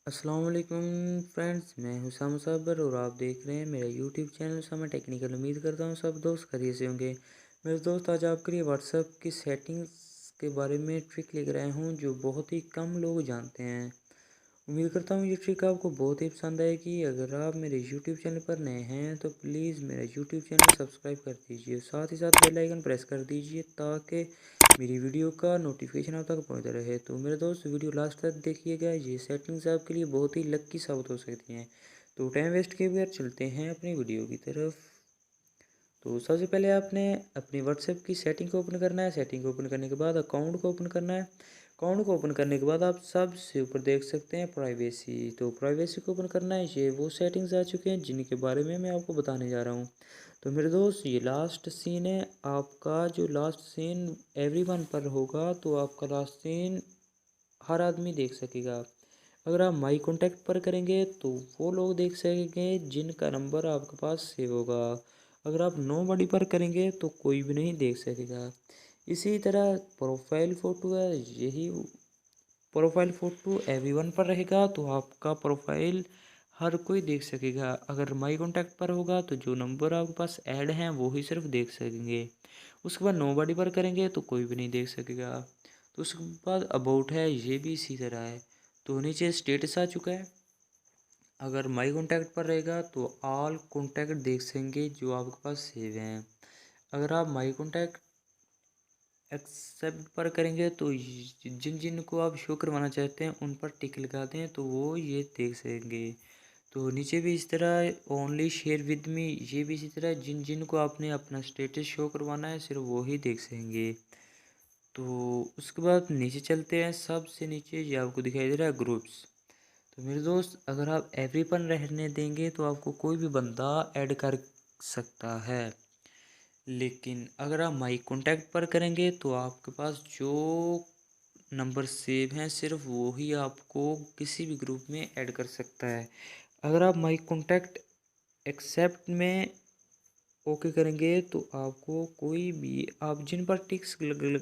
अस्सलाम वालेकुम फ्रेंड्स, मैं हुसैन मुसब्बिर और आप देख रहे हैं मेरा यूट्यूब चैनल समय टेक्निकल। उम्मीद करता हूँ सब दोस्त खैरियत से होंगे। मेरे दोस्त, आज आपके लिए व्हाट्सएप की सेटिंग्स के बारे में ट्रिक लेकर आया हूँ जो बहुत ही कम लोग जानते हैं। उम्मीद करता हूँ ये ट्रिक आपको बहुत ही पसंद आएगी। अगर आप मेरे यूट्यूब चैनल पर नए हैं तो प्लीज़ मेरा यूट्यूब चैनल सब्सक्राइब कर दीजिए, साथ ही साथ बेल आइकन प्रेस कर दीजिए ताकि मेरी वीडियो का नोटिफिकेशन आप तक पहुँचता रहे। तो मेरे दोस्त, वीडियो लास्ट तक देखिएगा, ये सेटिंग्स आपके लिए बहुत ही लक्की साबित हो सकती हैं। तो टाइम वेस्ट किए बगैर चलते हैं अपनी वीडियो की तरफ। तो सबसे पहले आपने अपनी व्हाट्सएप की सेटिंग को ओपन करना है। सेटिंग को ओपन करने के बाद अकाउंट को ओपन करना है। अकाउंट को ओपन करने के बाद आप सबसे ऊपर देख सकते हैं प्राइवेसी। तो प्राइवेसी को ओपन करना है। ये वो सेटिंग्स आ चुके हैं जिनके बारे में मैं आपको बताने जा रहा हूँ। तो मेरे दोस्त, ये लास्ट सीन है आपका। जो लास्ट सीन एवरीवन पर होगा तो आपका लास्ट सीन हर आदमी देख सकेगा। अगर आप माई कॉन्टैक्ट पर करेंगे तो वो लोग देख सकेंगे जिनका नंबर आपके पास सेव होगा। अगर आप नो बडी पर करेंगे तो कोई भी नहीं देख सकेगा। इसी तरह प्रोफाइल फ़ोटो है, यही प्रोफाइल फ़ोटो एवरीवन पर रहेगा तो आपका प्रोफाइल हर कोई देख सकेगा। अगर माई कॉन्टैक्ट पर होगा तो जो नंबर आपके पास ऐड हैं वो ही सिर्फ देख सकेंगे। उसके बाद नो बडी पर करेंगे तो कोई भी नहीं देख सकेगा। तो उसके बाद अबाउट है, ये भी इसी तरह है। तो नीचे स्टेटस आ चुका है। अगर माई कॉन्टैक्ट पर रहेगा तो ऑल कॉन्टैक्ट देख सकेंगे जो आपके पास सेव हैं। अगर आप माई कॉन्टैक्ट एक्सेप्ट पर करेंगे तो जिन जिन को आप शो करवाना चाहते हैं उन पर टिक लगा दें तो वो ये देख सकेंगे। तो नीचे भी इस तरह ओनली शेयर विद मी, ये भी इसी तरह जिन जिन को आपने अपना स्टेटस शो करवाना है सिर्फ वो ही देख सकेंगे। तो उसके बाद नीचे चलते हैं। सबसे नीचे ये आपको दिखाई दे रहा है ग्रुप्स। तो मेरे दोस्त, अगर आप एवरीवन रहने देंगे तो आपको कोई भी बंदा ऐड कर सकता है। लेकिन अगर आप माई कॉन्टैक्ट पर करेंगे तो आपके पास जो नंबर सेव हैं सिर्फ वो ही आपको किसी भी ग्रुप में ऐड कर सकता है। अगर आप माई कॉन्टैक्ट एक्सेप्ट में ओके करेंगे तो आपको कोई भी, आप जिन पर टिक्स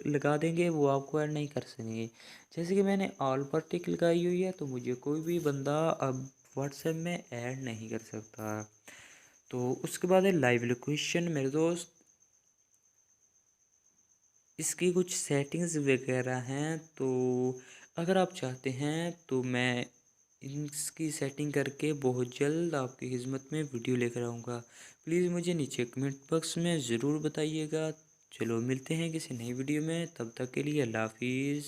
लगा देंगे वो आपको ऐड नहीं कर सकेंगे। जैसे कि मैंने ऑल पर टिक लगाई हुई है तो मुझे कोई भी बंदा अब व्हाट्सएप में ऐड नहीं कर सकता। तो उसके बाद है लाइव लोकेशन। मेरे दोस्त, इसकी कुछ सेटिंग्स वगैरह हैं। तो अगर आप चाहते हैं तो मैं इसकी सेटिंग करके बहुत जल्द आपकी खिदमत में वीडियो लेकर आऊँगा। प्लीज़ मुझे नीचे कमेंट बॉक्स में ज़रूर बताइएगा। चलो मिलते हैं किसी नई वीडियो में, तब तक के लिए अल्लाह हाफिज़।